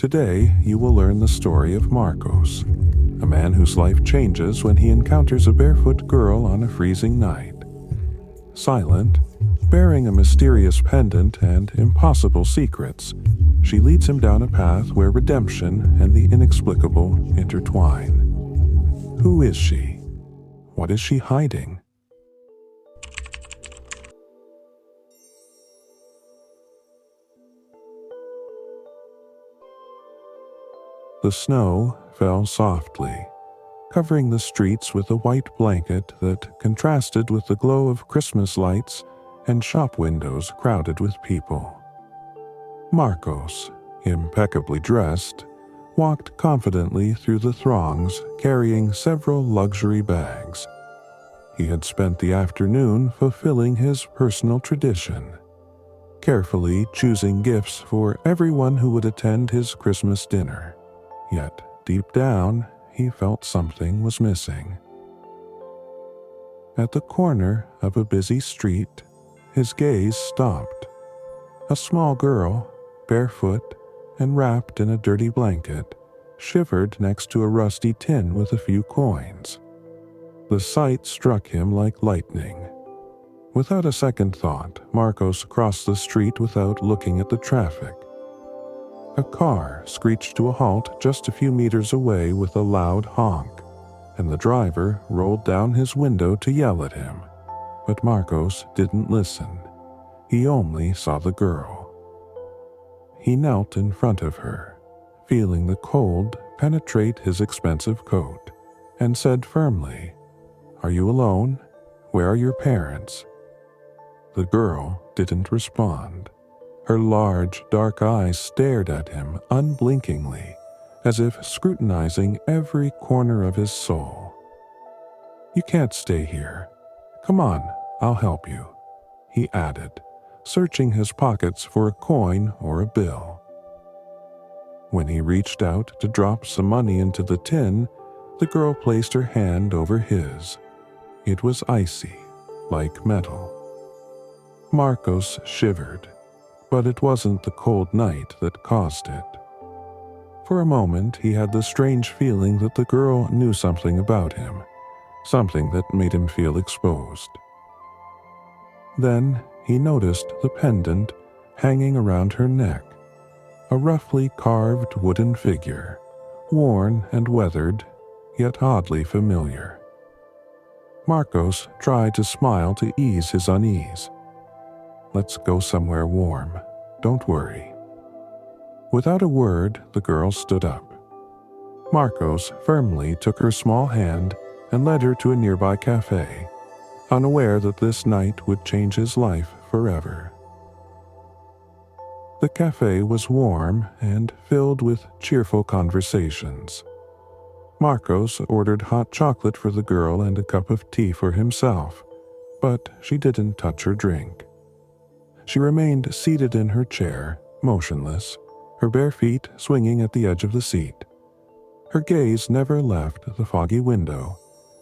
Today, you will learn the story of Marcos, a man whose life changes when he encounters a barefoot girl on a freezing night. Silent, bearing a mysterious pendant and impossible secrets, she leads him down a path where redemption and the inexplicable intertwine. Who is she? What is she hiding? The snow fell softly, covering the streets with a white blanket that contrasted with the glow of Christmas lights and shop windows crowded with people. Marcos, impeccably dressed, walked confidently through the throngs carrying several luxury bags. He had spent the afternoon fulfilling his personal tradition, carefully choosing gifts for everyone who would attend his Christmas dinner. Yet, deep down, he felt something was missing. At the corner of a busy street, his gaze stopped. A small girl, barefoot and wrapped in a dirty blanket, shivered next to a rusty tin with a few coins. The sight struck him like lightning. Without a second thought, Marcos crossed the street without looking at the traffic. A car screeched to a halt just a few meters away with a loud honk, and the driver rolled down his window to yell at him. But Marcos didn't listen. He only saw the girl. He knelt in front of her, feeling the cold penetrate his expensive coat, and said firmly, "Are you alone? Where are your parents?" The girl didn't respond. Her large, dark eyes stared at him unblinkingly, as if scrutinizing every corner of his soul. "You can't stay here. Come on, I'll help you," he added, searching his pockets for a coin or a bill. When he reached out to drop some money into the tin, the girl placed her hand over his. It was icy, like metal. Marcos shivered, but it wasn't the cold night that caused it. For a moment, he had the strange feeling that the girl knew something about him, something that made him feel exposed. Then he noticed the pendant hanging around her neck, a roughly carved wooden figure, worn and weathered, yet oddly familiar. Marcos tried to smile to ease his unease. "Let's go somewhere warm. Don't worry." Without a word, the girl stood up. Marcos firmly took her small hand and led her to a nearby cafe, unaware that this night would change his life forever. The cafe was warm and filled with cheerful conversations. Marcos ordered hot chocolate for the girl and a cup of tea for himself, but she didn't touch her drink. She remained seated in her chair, motionless, her bare feet swinging at the edge of the seat. Her gaze never left the foggy window,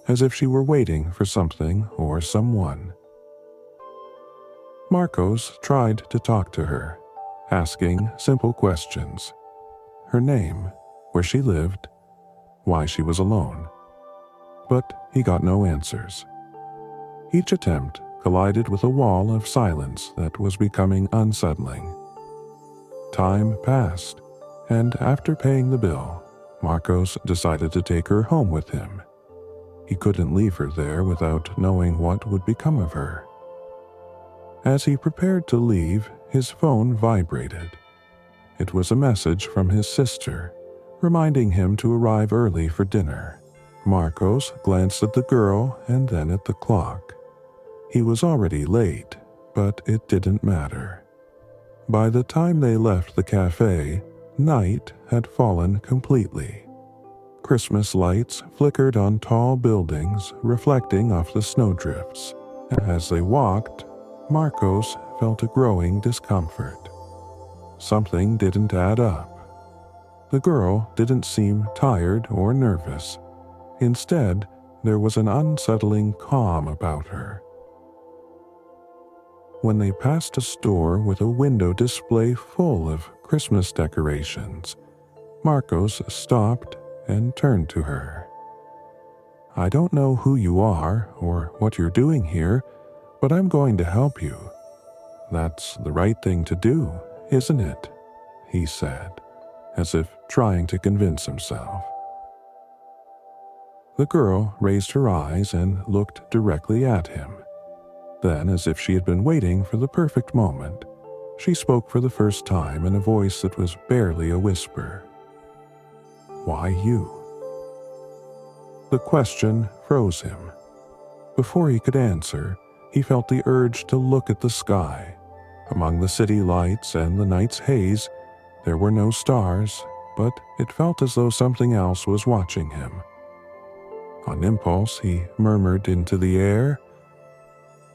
as if she were waiting for something or someone. Marcos tried to talk to her, asking simple questions. Her name, where she lived, why she was alone. But he got no answers. Each attempt collided with a wall of silence that was becoming unsettling. Time passed, and after paying the bill, Marcos decided to take her home with him. He couldn't leave her there without knowing what would become of her. As he prepared to leave, his phone vibrated. It was a message from his sister, reminding him to arrive early for dinner. Marcos glanced at the girl and then at the clock. He was already late, but it didn't matter. By the time they left the cafe, night had fallen completely. Christmas lights flickered on tall buildings, reflecting off the snowdrifts. As they walked, Marcos felt a growing discomfort. Something didn't add up. The girl didn't seem tired or nervous. Instead, there was an unsettling calm about her. When they passed a store with a window display full of Christmas decorations, Marcos stopped and turned to her. "I don't know who you are or what you're doing here, but I'm going to help you. That's the right thing to do, isn't it?" he said, as if trying to convince himself. The girl raised her eyes and looked directly at him. Then, as if she had been waiting for the perfect moment, she spoke for the first time in a voice that was barely a whisper. "Why you?" The question froze him. Before he could answer, he felt the urge to look at the sky. Among the city lights and the night's haze, there were no stars, but it felt as though something else was watching him. On impulse, he murmured into the air,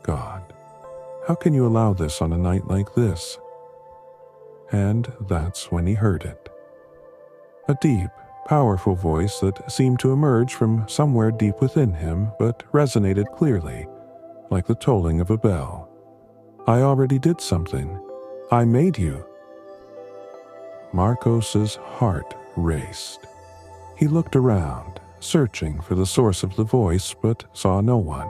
"God, how can you allow this on a night like this?" And that's when he heard it. A deep, powerful voice that seemed to emerge from somewhere deep within him, but resonated clearly, like the tolling of a bell. "I already did something. I made you." Marcos's heart raced. He looked around, searching for the source of the voice, but saw no one.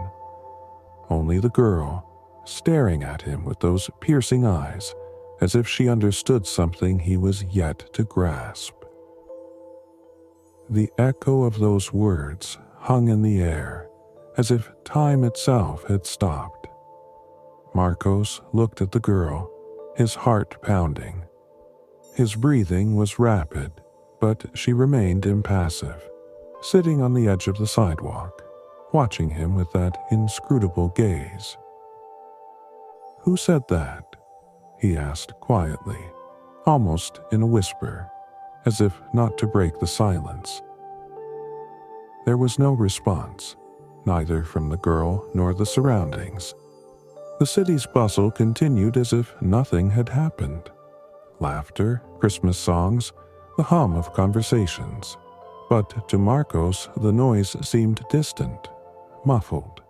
Only the girl, staring at him with those piercing eyes, as if she understood something he was yet to grasp. The echo of those words hung in the air, as if time itself had stopped. Marcos looked at the girl, his heart pounding. His breathing was rapid, but she remained impassive, sitting on the edge of the sidewalk, watching him with that inscrutable gaze. "Who said that?" he asked quietly, almost in a whisper, as if not to break the silence. There was no response, neither from the girl nor the surroundings. The city's bustle continued as if nothing had happened. Laughter, Christmas songs, the hum of conversations. But to Marcos, the noise seemed distant, muffled.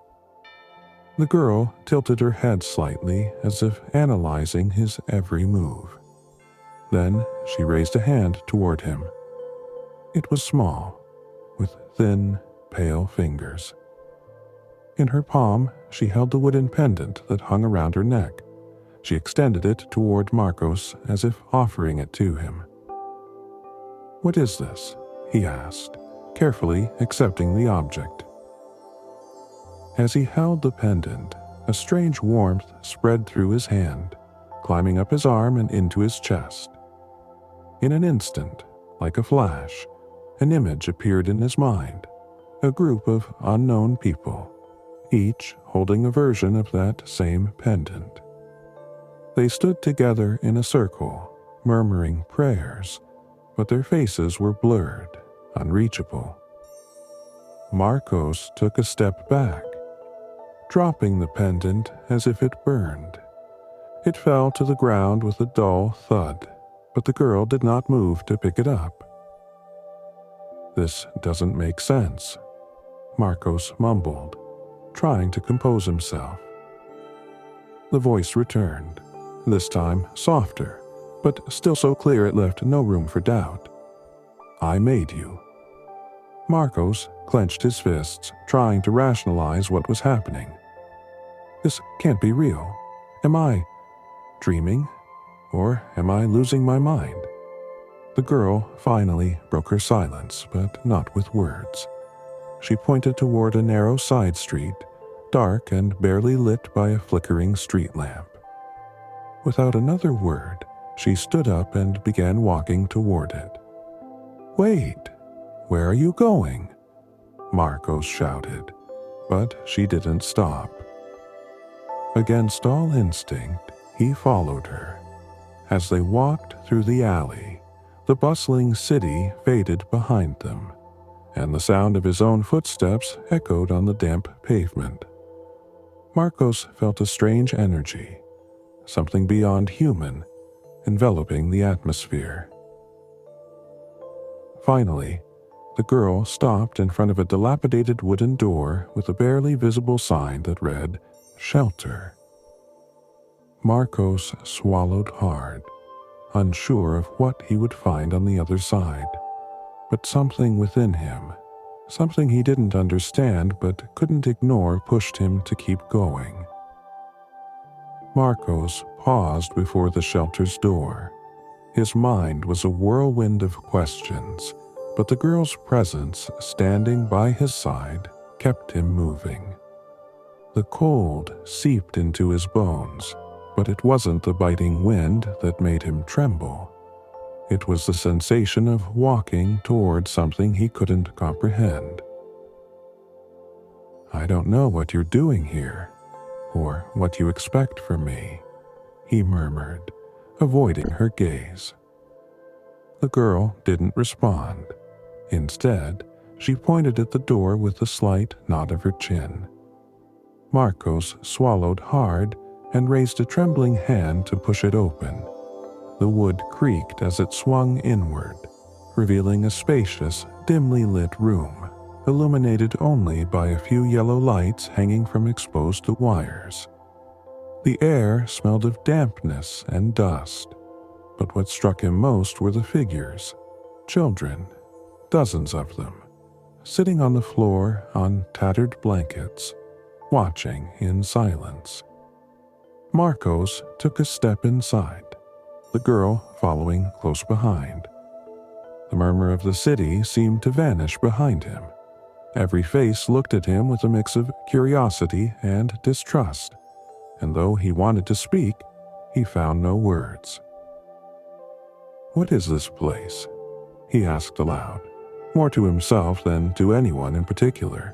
The girl tilted her head slightly, as if analyzing his every move. Then she raised a hand toward him. It was small, with thin, pale fingers. In her palm, she held the wooden pendant that hung around her neck. She extended it toward Marcos as if offering it to him. "What is this?" he asked, carefully accepting the object. As he held the pendant, a strange warmth spread through his hand, climbing up his arm and into his chest. In an instant, like a flash, an image appeared in his mind, a group of unknown people, each holding a version of that same pendant. They stood together in a circle, murmuring prayers, but their faces were blurred, unreachable. Marcos took a step back, dropping the pendant as if it burned. It fell to the ground with a dull thud, but the girl did not move to pick it up. "This doesn't make sense," Marcos mumbled, trying to compose himself. The voice returned, this time softer, but still so clear it left no room for doubt. "I made you." Marcos clenched his fists, trying to rationalize what was happening. "This can't be real. Am I dreaming? Or am I losing my mind?" The girl finally broke her silence, but not with words. She pointed toward a narrow side street, dark and barely lit by a flickering street lamp. Without another word, she stood up and began walking toward it. "Wait! Where are you going?" Marcos shouted, but she didn't stop. Against all instinct, he followed her. As they walked through the alley, the bustling city faded behind them, and the sound of his own footsteps echoed on the damp pavement. Marcos felt a strange energy, something beyond human, enveloping the atmosphere. Finally, the girl stopped in front of a dilapidated wooden door with a barely visible sign that read, "Shelter." Marcos swallowed hard, unsure of what he would find on the other side. but something within him, something he didn't understand but couldn't ignore, pushed him to keep going. Marcos paused before the shelter's door. His mind was a whirlwind of questions, but the girl's presence standing by his side kept him moving. The cold seeped into his bones, but it wasn't the biting wind that made him tremble. It was the sensation of walking toward something he couldn't comprehend. "I don't know what you're doing here, or what you expect from me," he murmured, avoiding her gaze. The girl didn't respond. Instead, she pointed at the door with a slight nod of her chin. Marcos swallowed hard and raised a trembling hand to push it open. The wood creaked as it swung inward, revealing a spacious, dimly lit room, illuminated only by a few yellow lights hanging from exposed wires. The air smelled of dampness and dust, but what struck him most were the figures. Children, dozens of them, sitting on the floor on tattered blankets, watching in silence. Marcos took a step inside, the girl following close behind. The murmur of the city seemed to vanish behind him. Every face looked at him with a mix of curiosity and distrust, and though he wanted to speak, he found no words. "What is this place?" he asked aloud, more to himself than to anyone in particular.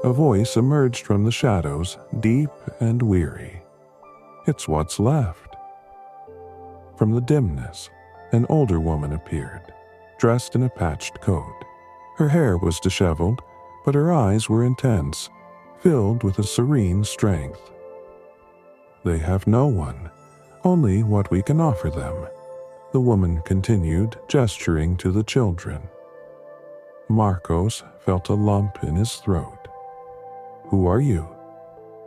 A voice emerged from the shadows, deep and weary. "It's what's left." From the dimness, an older woman appeared, dressed in a patched coat. Her hair was disheveled, but her eyes were intense, filled with a serene strength. "They have no one, only what we can offer them," the woman continued, gesturing to the children. Marcos felt a lump in his throat. "Who are you?"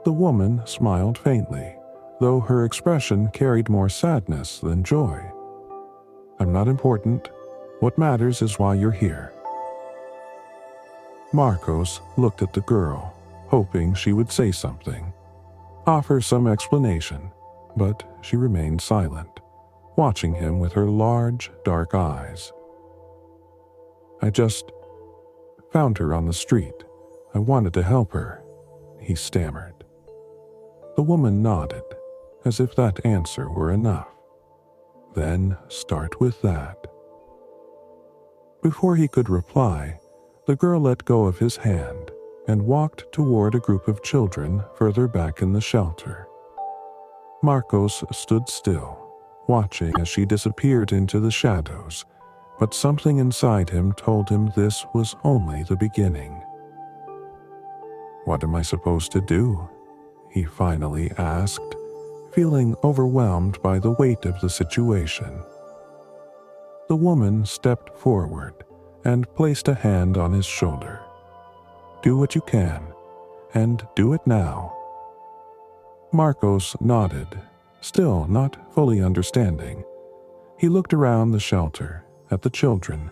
The woman smiled faintly, though her expression carried more sadness than joy. "I'm not important. What matters is why you're here." Marcos looked at the girl, hoping she would say something, offer some explanation, but she remained silent, watching him with her large, dark eyes. "I just found her on the street. I wanted to help her," he stammered. The woman nodded, as if that answer were enough. "Then start with that." Before he could reply, the girl let go of his hand and walked toward a group of children further back in the shelter. Marcos stood still, watching as she disappeared into the shadows, but something inside him told him this was only the beginning. "What am I supposed to do?" he finally asked, feeling overwhelmed by the weight of the situation. The woman stepped forward and placed a hand on his shoulder. "Do what you can, and do it now." Marcos nodded, still not fully understanding. He looked around the shelter, at the children,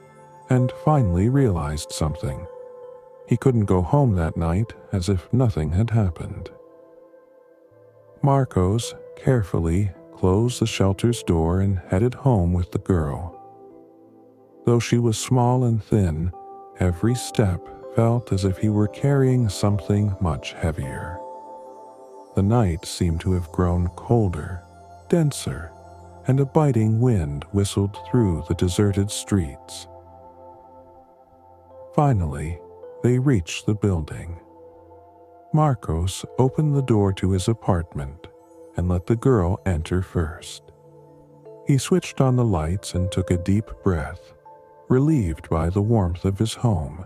and finally realized something. He couldn't go home that night as if nothing had happened. Marcos carefully closed the shelter's door and headed home with the girl. Though she was small and thin, every step felt as if he were carrying something much heavier. The night seemed to have grown colder, denser, and a biting wind whistled through the deserted streets. Finally, they reached the building. Marcos opened the door to his apartment and let the girl enter first. He switched on the lights and took a deep breath, relieved by the warmth of his home.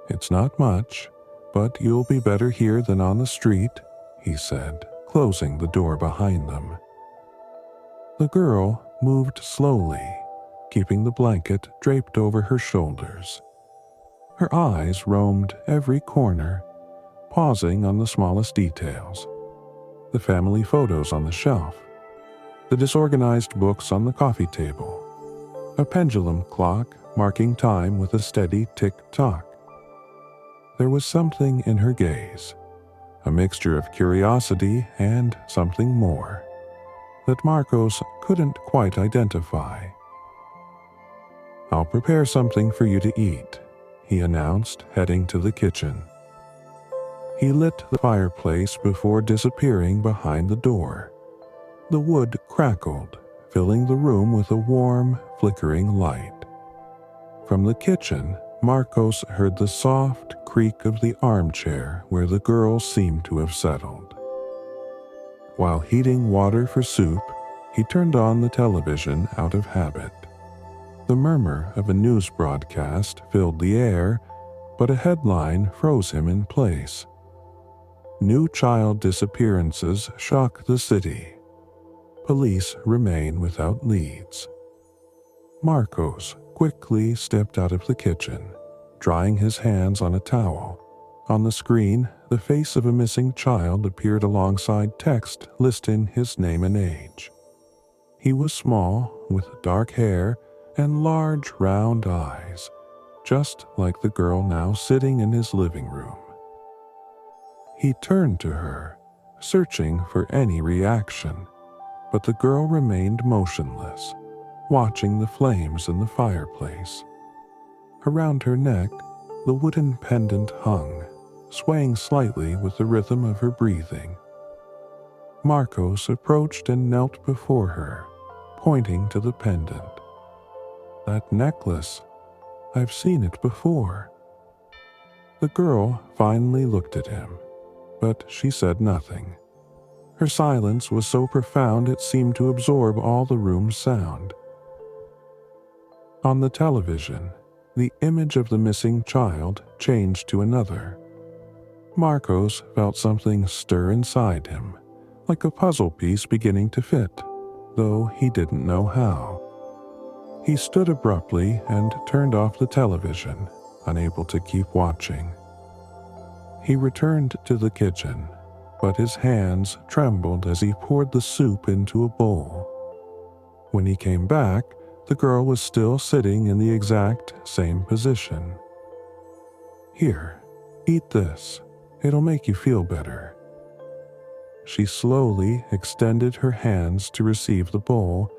"It's not much, but you'll be better here than on the street," he said, closing the door behind them. The girl moved slowly, keeping the blanket draped over her shoulders. Her eyes roamed every corner, pausing on the smallest details. The family photos on the shelf, the disorganized books on the coffee table, a pendulum clock marking time with a steady tick-tock. There was something in her gaze, a mixture of curiosity and something more, that Marcos couldn't quite identify. "I'll prepare something for you to eat," he announced, heading to the kitchen. He lit the fireplace before disappearing behind the door. The wood crackled, filling the room with a warm, flickering light. From the kitchen, Marcos heard the soft creak of the armchair where the girl seemed to have settled. While heating water for soup, he turned on the television out of habit. The murmur of a news broadcast filled the air, but a headline froze him in place. "New child disappearances shock the city. Police remain without leads." Marcos quickly stepped out of the kitchen, drying his hands on a towel. On the screen, the face of a missing child appeared alongside text listing his name and age. He was small, with dark hair and large round eyes, just like the girl now sitting in his living room. He turned to her, searching for any reaction, but the girl remained motionless, watching the flames in the fireplace. Around her neck, the wooden pendant hung, swaying slightly with the rhythm of her breathing. Marcos approached and knelt before her, pointing to the pendant. "That necklace, I've seen it before." The girl finally looked at him, but she said nothing. Her silence was so profound it seemed to absorb all the room's sound. On the television, the image of the missing child changed to another. Marcos felt something stir inside him, like a puzzle piece beginning to fit, though he didn't know how. He stood abruptly and turned off the television, unable to keep watching. He returned to the kitchen, but his hands trembled as he poured the soup into a bowl. When he came back, the girl was still sitting in the exact same position. "Here, eat this. It'll make you feel better." She slowly extended her hands to receive the bowl,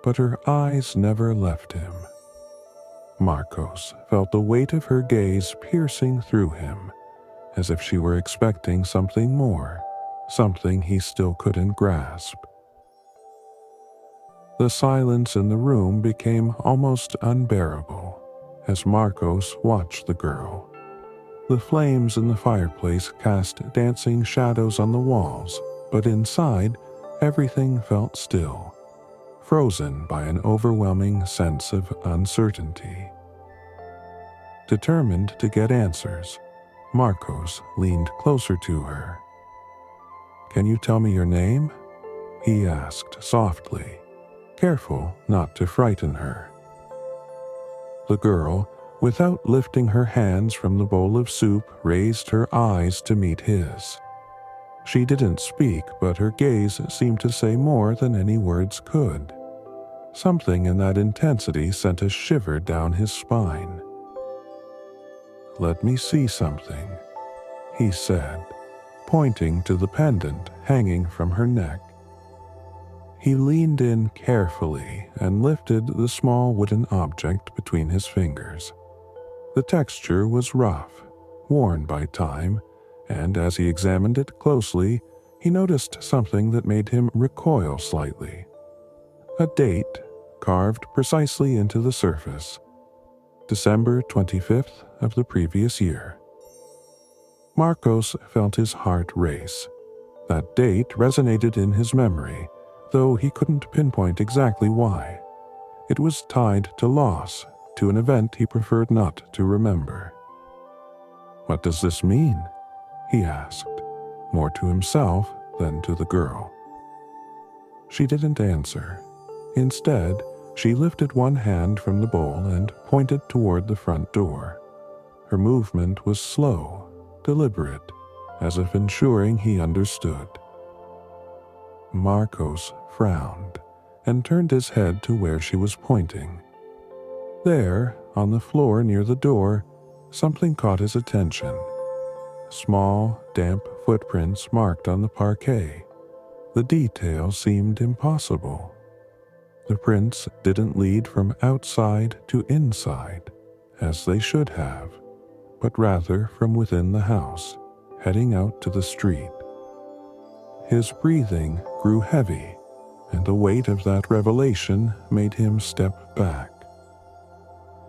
but her eyes never left him. Marcos felt the weight of her gaze piercing through him, as if she were expecting something more, something he still couldn't grasp. The silence in the room became almost unbearable as Marcos watched the girl. The flames in the fireplace cast dancing shadows on the walls, but inside, everything felt still, frozen by an overwhelming sense of uncertainty. Determined to get answers, Marcos leaned closer to her. "Can you tell me your name?" he asked softly, careful not to frighten her. The girl, without lifting her hands from the bowl of soup, raised her eyes to meet his. She didn't speak, but her gaze seemed to say more than any words could. Something in that intensity sent a shiver down his spine. "Let me see something," he said, pointing to the pendant hanging from her neck. He leaned in carefully and lifted the small wooden object between his fingers. The texture was rough, worn by time, and as he examined it closely, he noticed something that made him recoil slightly. A date carved precisely into the surface. December 25th of the previous year. Marcos felt his heart race. That date resonated in his memory, though he couldn't pinpoint exactly why. It was tied to loss, to an event he preferred not to remember. "What does this mean?" he asked, more to himself than to the girl. She didn't answer. Instead, she lifted one hand from the bowl and pointed toward the front door. Her movement was slow, deliberate, as if ensuring he understood. Marcos frowned and turned his head to where she was pointing. There, on the floor near the door, something caught his attention. Small, damp footprints marked on the parquet. The detail seemed impossible. The prints didn't lead from outside to inside, as they should have, but rather from within the house, heading out to the street. His breathing grew heavy, and the weight of that revelation made him step back.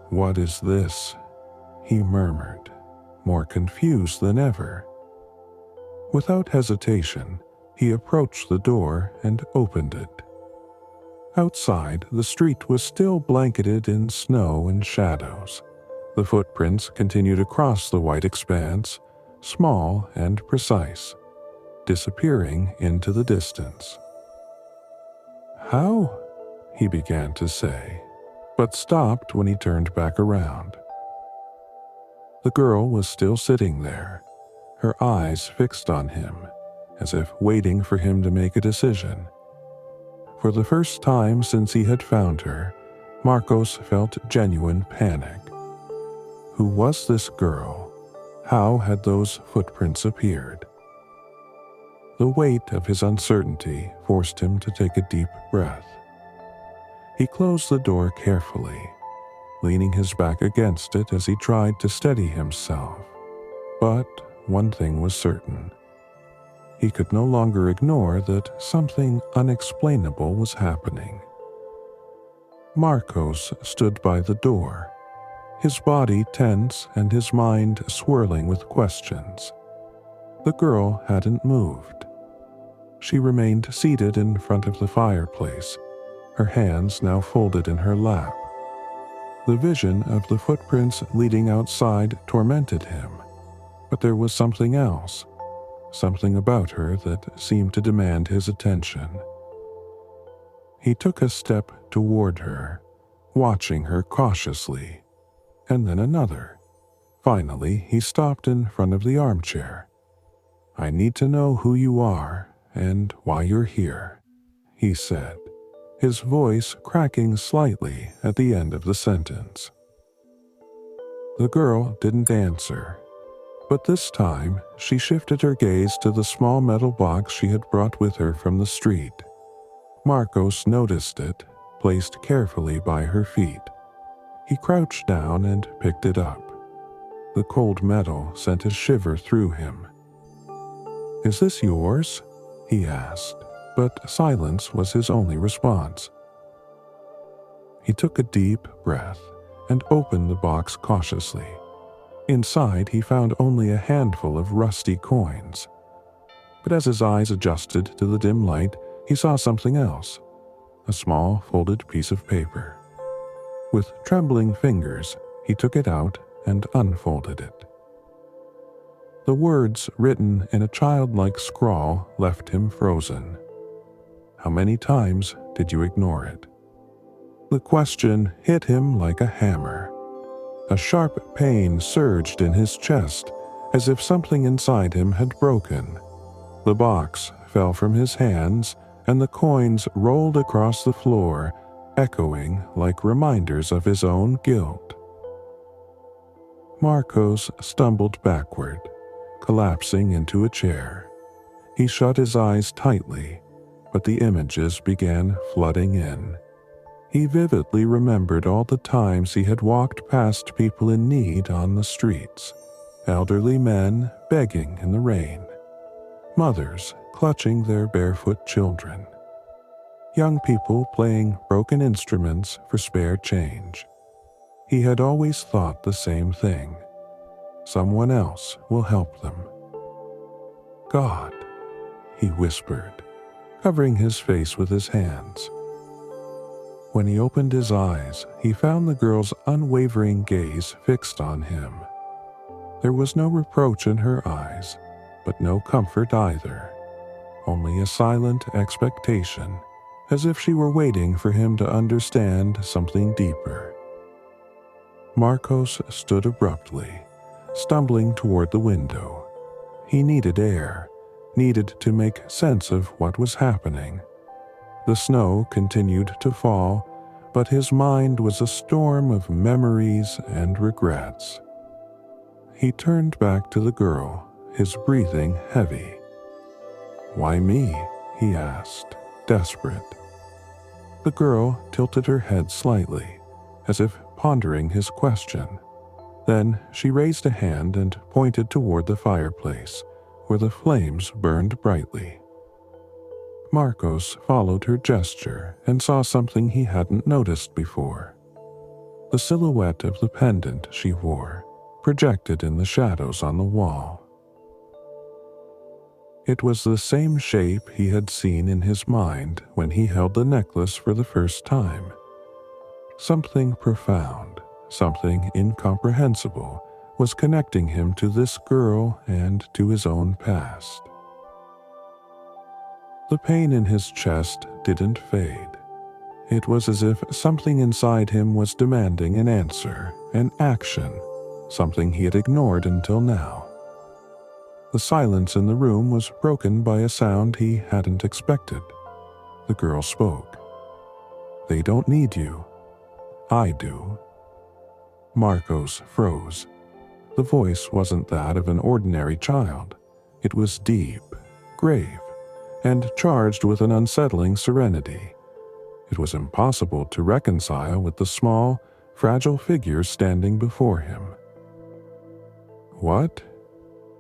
"What is this?" he murmured, more confused than ever. Without hesitation, he approached the door and opened it. Outside, the street was still blanketed in snow and shadows. The footprints continued across the white expanse, small and precise, disappearing into the distance. "How?" he began to say, but stopped when he turned back around. The girl was still sitting there, her eyes fixed on him, as if waiting for him to make a decision. For the first time since he had found her, Marcos felt genuine panic. Who was this girl? How had those footprints appeared? The weight of his uncertainty forced him to take a deep breath. He closed the door carefully, leaning his back against it as he tried to steady himself. But one thing was certain. He could no longer ignore that something unexplainable was happening. Marcos stood by the door, his body tense and his mind swirling with questions. The girl hadn't moved. She remained seated in front of the fireplace, her hands now folded in her lap. The vision of the footprints leading outside tormented him, but there was something else. Something about her that seemed to demand his attention. He took a step toward her, watching her cautiously, and then another. Finally, he stopped in front of the armchair. "I need to know who you are and why you're here," he said, his voice cracking slightly at the end of the sentence. The girl didn't answer. But this time, she shifted her gaze to the small metal box she had brought with her from the street. Marcos noticed it, placed carefully by her feet. He crouched down and picked it up. The cold metal sent a shiver through him. "Is this yours?" he asked, but silence was his only response. He took a deep breath and opened the box cautiously. Inside, he found only a handful of rusty coins. But as his eyes adjusted to the dim light, he saw something else, a small folded piece of paper. With trembling fingers, he took it out and unfolded it. The words written in a childlike scrawl left him frozen. How many times did you ignore it? The question hit him like a hammer. A sharp pain surged in his chest, as if something inside him had broken. The box fell from his hands, and the coins rolled across the floor, echoing like reminders of his own guilt. Marcos stumbled backward, collapsing into a chair. He shut his eyes tightly, but the images began flooding in. He vividly remembered all the times he had walked past people in need on the streets, elderly men begging in the rain, mothers clutching their barefoot children, young people playing broken instruments for spare change. He had always thought the same thing. Someone else will help them. "God," he whispered, covering his face with his hands. When he opened his eyes, he found the girl's unwavering gaze fixed on him. There was no reproach in her eyes, but no comfort either, only a silent expectation, as if she were waiting for him to understand something deeper. Marcos stood abruptly, stumbling toward the window. He needed air, needed to make sense of what was happening. The snow continued to fall, but his mind was a storm of memories and regrets. He turned back to the girl, his breathing heavy. "Why me?" he asked, desperate. The girl tilted her head slightly, as if pondering his question. Then she raised a hand and pointed toward the fireplace, where the flames burned brightly. Marcos followed her gesture and saw something he hadn't noticed before. The silhouette of the pendant she wore, projected in the shadows on the wall. It was the same shape he had seen in his mind when he held the necklace for the first time. Something profound, something incomprehensible, was connecting him to this girl and to his own past. The pain in his chest didn't fade. It was as if something inside him was demanding an answer, an action, something he had ignored until now. The silence in the room was broken by a sound he hadn't expected. The girl spoke. "They don't need you. I do." Marcos froze. The voice wasn't that of an ordinary child. It was deep, grave, and charged with an unsettling serenity. It was impossible to reconcile with the small, fragile figure standing before him. "What?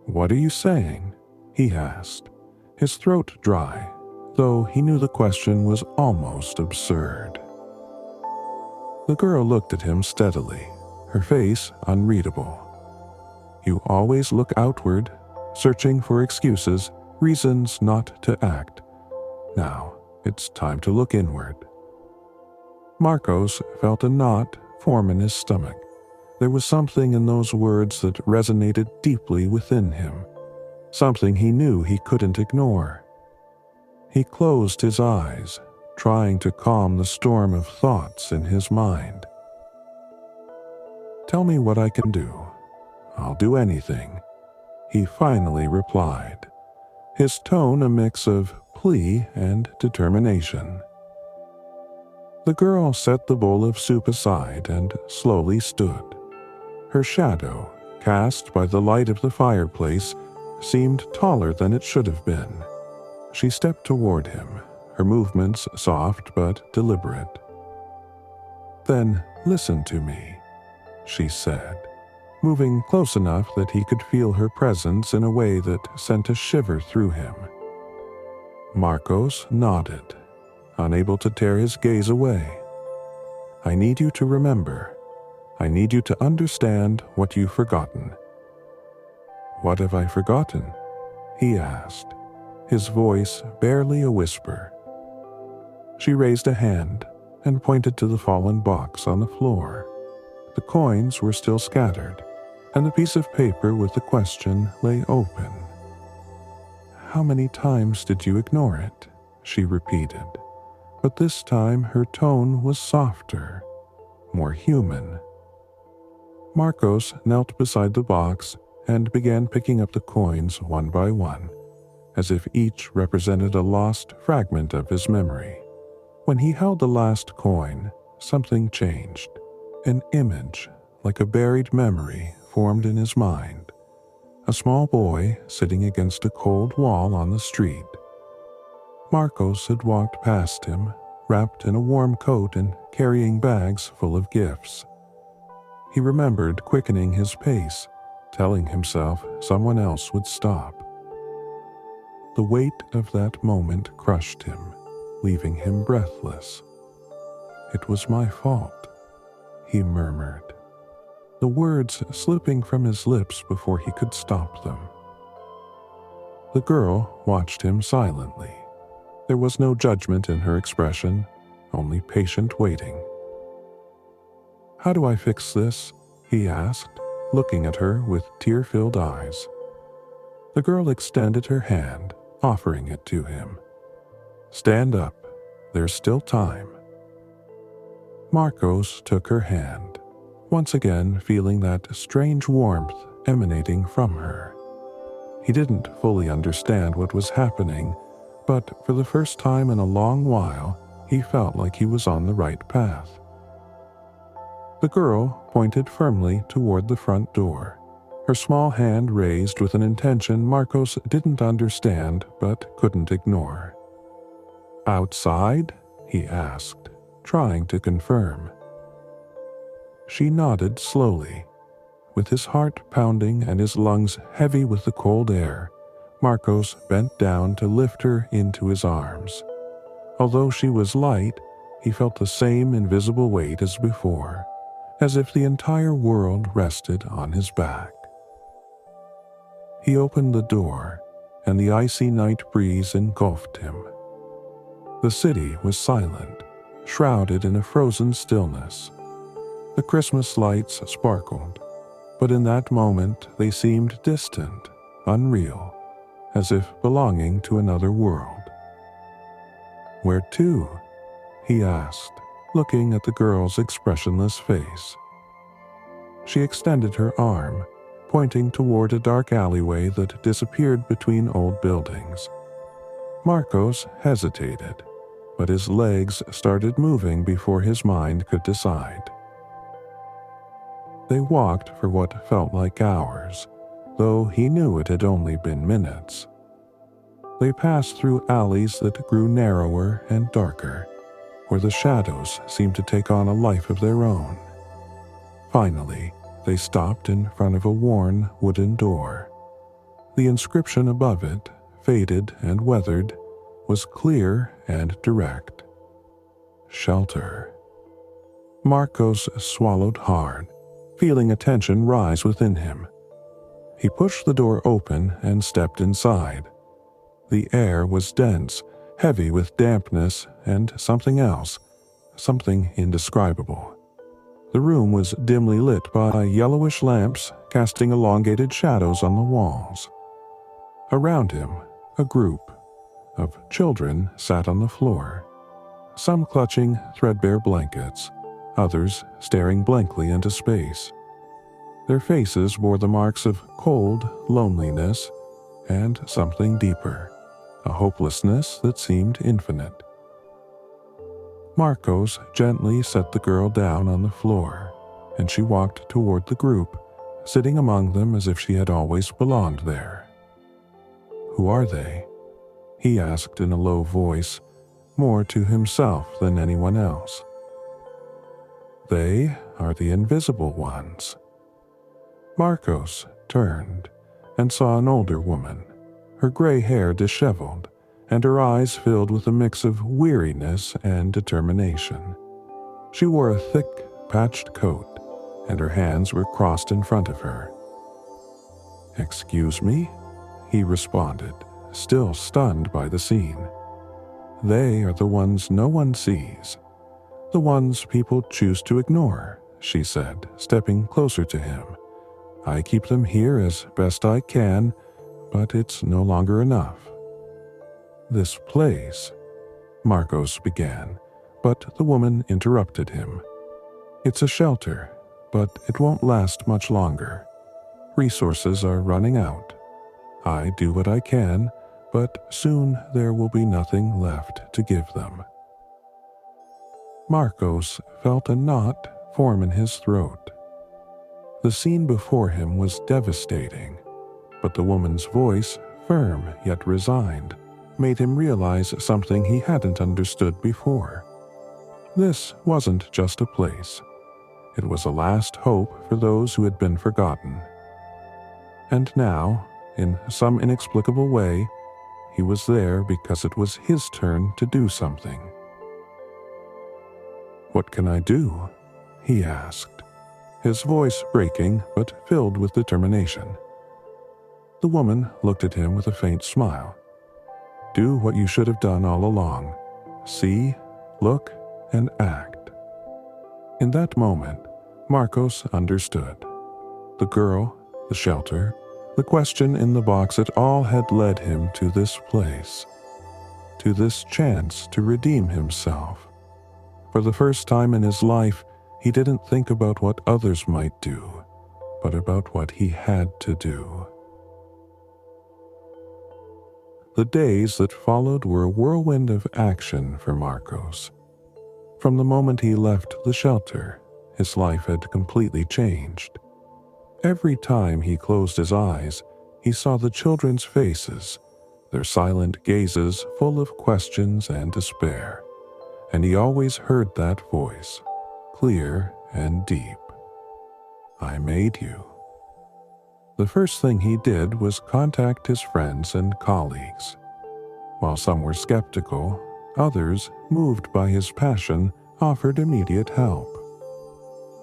What are you saying?" he asked, his throat dry, though he knew the question was almost absurd. The girl looked at him steadily, her face unreadable. "You always look outward, searching for excuses, reasons not to act. Now, it's time to look inward." Marcos felt a knot form in his stomach. There was something in those words that resonated deeply within him, something he knew he couldn't ignore. He closed his eyes, trying to calm the storm of thoughts in his mind. "Tell me what I can do. I'll do anything," he finally replied, his tone a mix of plea and determination. The girl set the bowl of soup aside and slowly stood. Her shadow, cast by the light of the fireplace, seemed taller than it should have been. She stepped toward him, her movements soft but deliberate. "Then listen to me," she said, moving close enough that he could feel her presence in a way that sent a shiver through him. Marcos nodded, unable to tear his gaze away. "I need you to remember. I need you to understand what you've forgotten." "What have I forgotten?" he asked, his voice barely a whisper. She raised a hand and pointed to the fallen box on the floor. The coins were still scattered, and the piece of paper with the question lay open. "How many times did you ignore it?" she repeated, but this time her tone was softer, more human. Marcos knelt beside the box and began picking up the coins one by one, as if each represented a lost fragment of his memory. When he held the last coin, something changed. An image, like a buried memory, formed in his mind. A small boy sitting against a cold wall on the street. Marcos had walked past him, wrapped in a warm coat and carrying bags full of gifts. He remembered quickening his pace, telling himself someone else would stop. The weight of that moment crushed him, leaving him breathless. "It was my fault," he murmured, the words slipping from his lips before he could stop them. The girl watched him silently. There was no judgment in her expression, only patient waiting. "How do I fix this?" he asked, looking at her with tear-filled eyes. The girl extended her hand, offering it to him. "Stand up. There's still time." Marcos took her hand, once again feeling that strange warmth emanating from her. He didn't fully understand what was happening, but for the first time in a long while, he felt like he was on the right path, The girl pointed firmly toward the front door, her small hand raised with an intention Marcos didn't understand but couldn't ignore. "Outside?" he asked, trying to confirm. She nodded slowly. With his heart pounding and his lungs heavy with the cold air, Marcos bent down to lift her into his arms. Although she was light, he felt the same invisible weight as before, as if the entire world rested on his back. He opened the door, and the icy night breeze engulfed him. The city was silent, shrouded in a frozen stillness. The Christmas lights sparkled, but in that moment they seemed distant, unreal, as if belonging to another world. "Where to?" he asked, looking at the girl's expressionless face. She extended her arm, pointing toward a dark alleyway that disappeared between old buildings. Marcos hesitated, but his legs started moving before his mind could decide. They walked for what felt like hours, though he knew it had only been minutes. They passed through alleys that grew narrower and darker, where the shadows seemed to take on a life of their own. Finally, they stopped in front of a worn wooden door. The inscription above it, faded and weathered, was clear and direct. "Shelter." Marcos swallowed hard, feeling a tension rise within him. He pushed the door open and stepped inside. The air was dense, heavy with dampness and something else, something indescribable. The room was dimly lit by yellowish lamps casting elongated shadows on the walls. Around him, a group of children sat on the floor, some clutching threadbare blankets, others staring blankly into space. Their faces bore the marks of cold loneliness and something deeper, a hopelessness that seemed infinite. Marcos gently set the girl down on the floor, and she walked toward the group, sitting among them as if she had always belonged there. "Who are they?" he asked in a low voice, more to himself than anyone else. "They are the invisible ones." Marcos turned and saw an older woman, her gray hair disheveled, and her eyes filled with a mix of weariness and determination. She wore a thick, patched coat, and her hands were crossed in front of her. "Excuse me?" he responded, still stunned by the scene. "They are the ones no one sees, the ones people choose to ignore," she said, stepping closer to him. "I keep them here as best I can, but it's no longer enough." "This place," Marcos began, but the woman interrupted him. "It's a shelter, but it won't last much longer. Resources are running out. I do what I can, but soon there will be nothing left to give them." Marcos felt a knot form in his throat. The scene before him was devastating, but the woman's voice, firm yet resigned, made him realize something he hadn't understood before. This wasn't just a place. It was a last hope for those who had been forgotten. And now, in some inexplicable way, he was there because it was his turn to do something. "What can I do?" he asked, his voice breaking but filled with determination. The woman looked at him with a faint smile. "Do what you should have done all along. See, look, and act." In that moment, Marcos understood. The girl, the shelter, the question in the box, it all had led him to this place, to this chance to redeem himself. For the first time in his life, he didn't think about what others might do, but about what he had to do. The days that followed were a whirlwind of action for Marcos. From the moment he left the shelter, his life had completely changed. Every time he closed his eyes, he saw the children's faces, their silent gazes full of questions and despair, and he always heard that voice, clear and deep. I made you. The first thing he did was contact his friends and colleagues. While some were skeptical, others, moved by his passion, offered immediate help.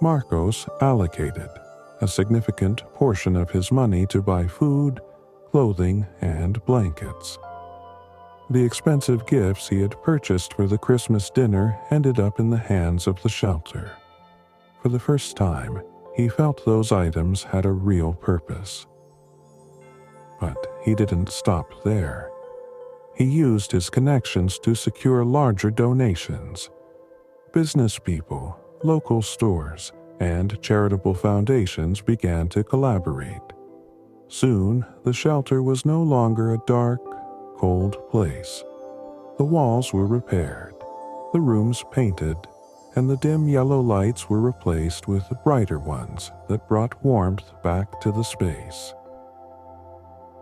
Marcos allocated a significant portion of his money to buy food, clothing, and blankets. The expensive gifts he had purchased for the Christmas dinner ended up in the hands of the shelter. For the first time, he felt those items had a real purpose. But he didn't stop there. He used his connections to secure larger donations. Business people, local stores, and charitable foundations began to collaborate. Soon, the shelter was no longer a dark, cold place. The walls were repaired, the rooms painted, and the dim yellow lights were replaced with brighter ones that brought warmth back to the space.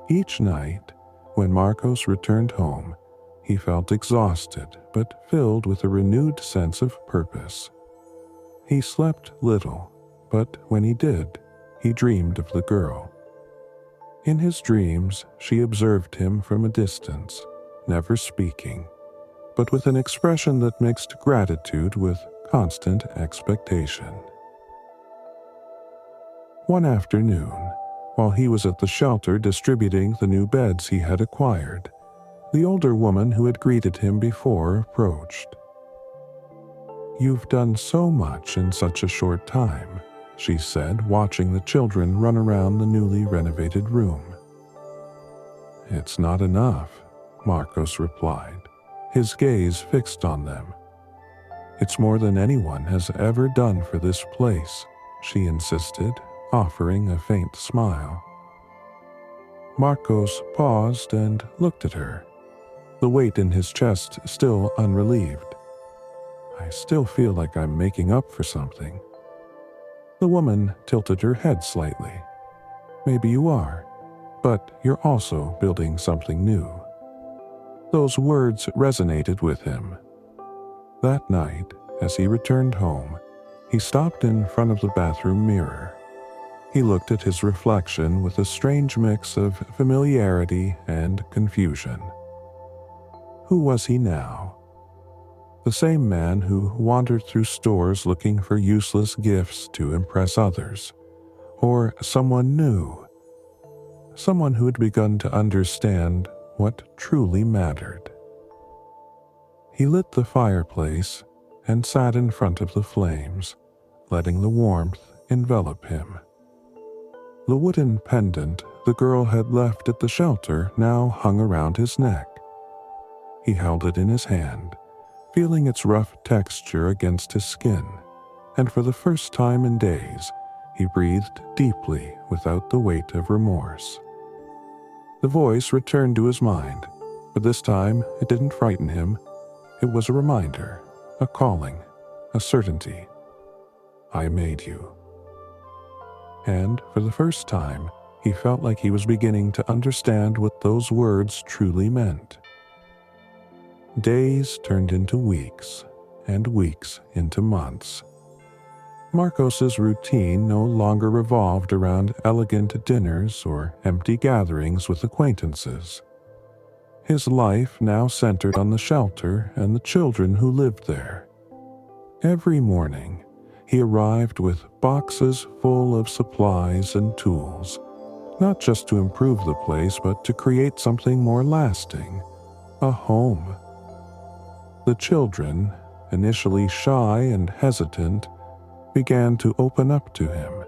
Each night, when Marcos returned home, he felt exhausted but filled with a renewed sense of purpose. He slept little, but when he did, he dreamed of the girl. In his dreams, she observed him from a distance, never speaking, but with an expression that mixed gratitude with constant expectation. One afternoon, while he was at the shelter distributing the new beds he had acquired, the older woman who had greeted him before approached. "You've done so much in such a short time," she said, watching the children run around the newly renovated room. "It's not enough," Marcos replied, his gaze fixed on them. "It's more than anyone has ever done for this place," she insisted, offering a faint smile. Marcos paused and looked at her, the weight in his chest still unrelieved. "I still feel like I'm making up for something." The woman tilted her head slightly. "Maybe you are, but you're also building something new." Those words resonated with him. That night, as he returned home, he stopped in front of the bathroom mirror. He looked at his reflection with a strange mix of familiarity and confusion. Who was he now? The same man who wandered through stores looking for useless gifts to impress others, or someone new, someone who had begun to understand what truly mattered. He lit the fireplace and sat in front of the flames, letting the warmth envelop him. The wooden pendant the girl had left at the shelter now hung around his neck. He held it in his hand, feeling its rough texture against his skin, and for the first time in days, he breathed deeply without the weight of remorse. The voice returned to his mind, but this time it didn't frighten him. It was a reminder, a calling, a certainty. I made you. And for the first time, he felt like he was beginning to understand what those words truly meant. Days turned into weeks, and weeks into months. Marcos's routine no longer revolved around elegant dinners or empty gatherings with acquaintances. His life now centered on the shelter and the children who lived there. Every morning, he arrived with boxes full of supplies and tools, not just to improve the place but to create something more lasting, a home. The children, initially shy and hesitant, began to open up to him.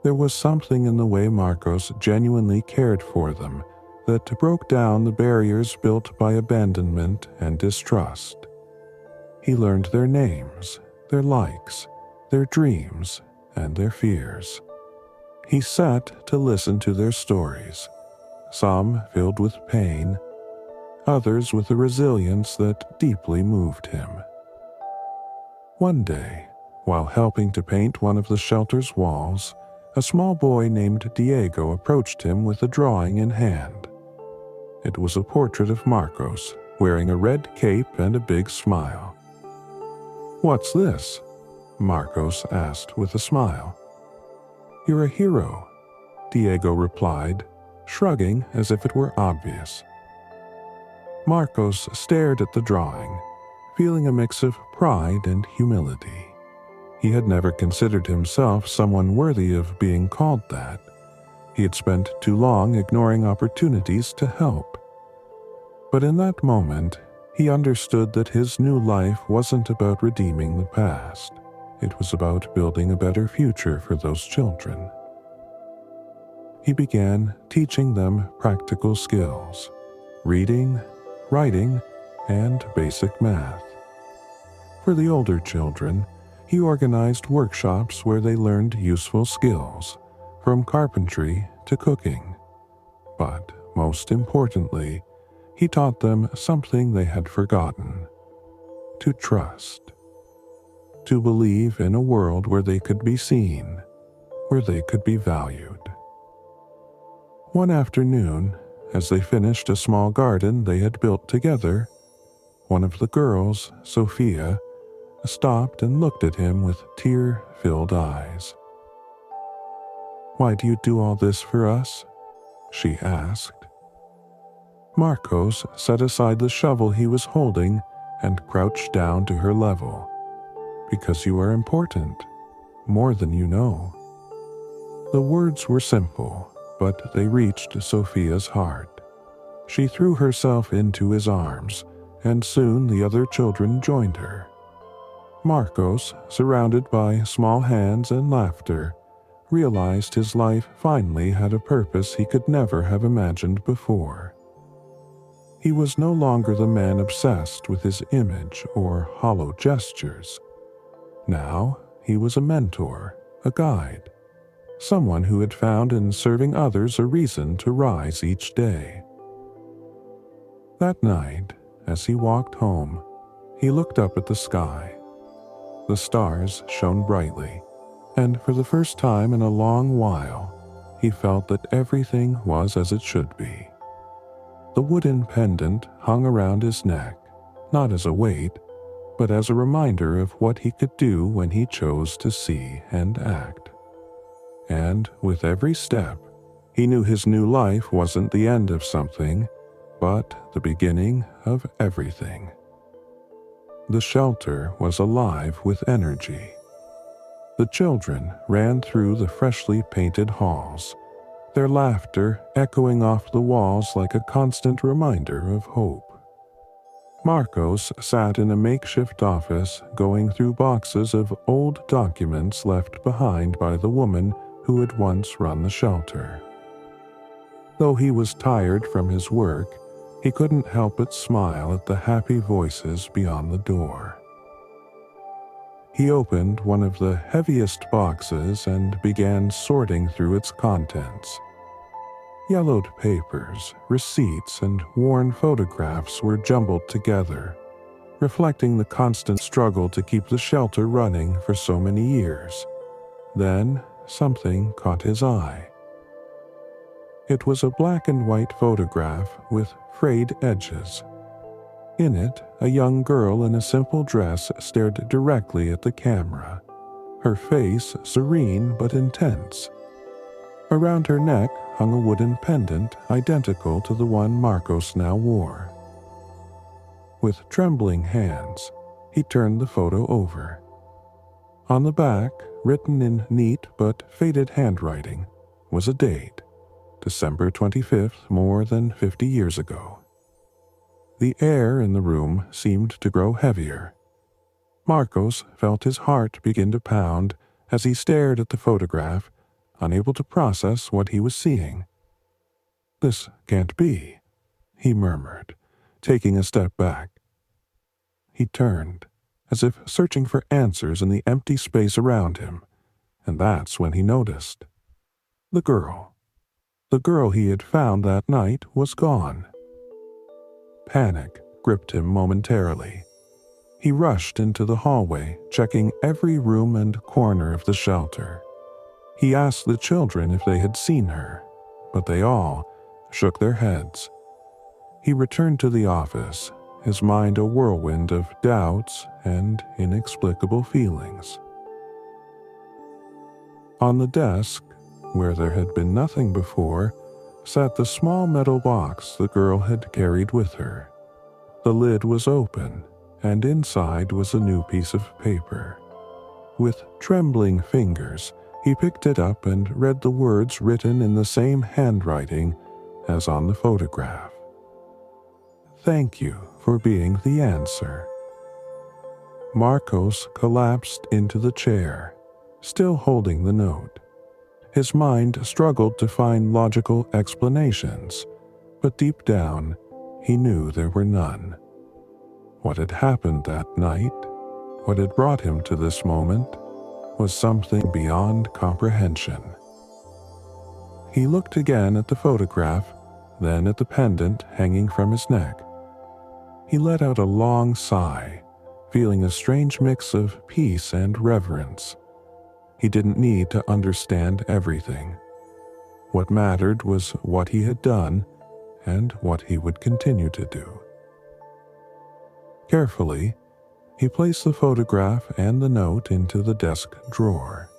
There was something in the way Marcos genuinely cared for them that broke down the barriers built by abandonment and distrust. He learned their names, their likes, their dreams, and their fears. He sat to listen to their stories, some filled with pain, others with a resilience that deeply moved him. One day, While helping to paint one of the shelter's walls, a small boy named Diego approached him with a drawing in hand. It was a portrait of Marcos, wearing a red cape and a big smile. "What's this?" Marcos asked with a smile. "You're a hero," Diego replied, shrugging as if it were obvious. Marcos stared at the drawing, feeling a mix of pride and humility. He had never considered himself someone worthy of being called that. He had spent too long ignoring opportunities to help. But in that moment, he understood that his new life wasn't about redeeming the past. It was about building a better future for those children. He began teaching them practical skills: reading, writing, and basic math. For the older children, he organized workshops where they learned useful skills, from carpentry to cooking. But most importantly, he taught them something they had forgotten: to trust. To believe in a world where they could be seen, where they could be valued. One afternoon, as they finished a small garden they had built together, one of the girls, Sophia, stopped and looked at him with tear-filled eyes. "Why do you do all this for us?" she asked. Marcos set aside the shovel he was holding and crouched down to her level. "Because you are important, more than you know." The words were simple, but they reached Sophia's heart. She threw herself into his arms, and soon the other children joined her. Marcos, surrounded by small hands and laughter, realized his life finally had a purpose he could never have imagined before. He was no longer the man obsessed with his image or hollow gestures. Now he was a mentor, a guide, someone who had found in serving others a reason to rise each day. That night, as he walked home, he looked up at the sky. The stars shone brightly, and for the first time in a long while, he felt that everything was as it should be. The wooden pendant hung around his neck, not as a weight, but as a reminder of what he could do when he chose to see and act. And with every step, he knew his new life wasn't the end of something, but the beginning of everything. The shelter was alive with energy. The children ran through the freshly painted halls, their laughter echoing off the walls like a constant reminder of hope. Marcos sat in a makeshift office going through boxes of old documents left behind by the woman who had once run the shelter. Though he was tired from his work, he couldn't help but smile at the happy voices beyond the door. He opened one of the heaviest boxes and began sorting through its contents. Yellowed papers, receipts, and worn photographs were jumbled together, reflecting the constant struggle to keep the shelter running for so many years. Then something caught his eye. It was a black and white photograph with frayed edges. In it, a young girl in a simple dress stared directly at the camera, her face serene but intense. Around her neck hung a wooden pendant identical to the one Marcos now wore. With trembling hands, he turned the photo over. On the back, written in neat but faded handwriting, was a date: December 25th, more than 50 years ago. The air in the room seemed to grow heavier. Marcos felt his heart begin to pound as he stared at the photograph, unable to process what he was seeing. "This can't be," he murmured, taking a step back. He turned, as if searching for answers in the empty space around him, and that's when he noticed. The girl he had found that night was gone. Panic gripped him momentarily. He rushed into the hallway, checking every room and corner of the shelter. He asked the children if they had seen her, but they all shook their heads. He returned to the office, his mind a whirlwind of doubts and inexplicable feelings. On the desk, where there had been nothing before, sat the small metal box the girl had carried with her. The lid was open, and inside was a new piece of paper. With trembling fingers, he picked it up and read the words written in the same handwriting as on the photograph. "Thank you for being the answer." Marcos collapsed into the chair, still holding the note. His mind struggled to find logical explanations, but deep down, he knew there were none. What had happened that night, what had brought him to this moment, was something beyond comprehension. He looked again at the photograph, then at the pendant hanging from his neck. He let out a long sigh, feeling a strange mix of peace and reverence. He didn't need to understand everything. What mattered was what he had done and what he would continue to do. Carefully, he placed the photograph and the note into the desk drawer.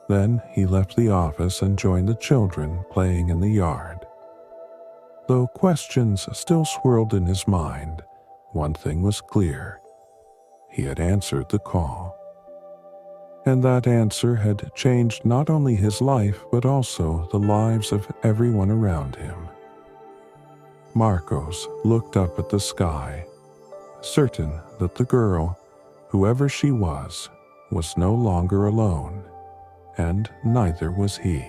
Then he left the office and joined the children playing in the yard. Though questions still swirled in his mind, one thing was clear. He had answered the call. And that answer had changed not only his life but also the lives of everyone around him. Marcos looked up at the sky, certain that the girl, whoever she was no longer alone, and neither was he.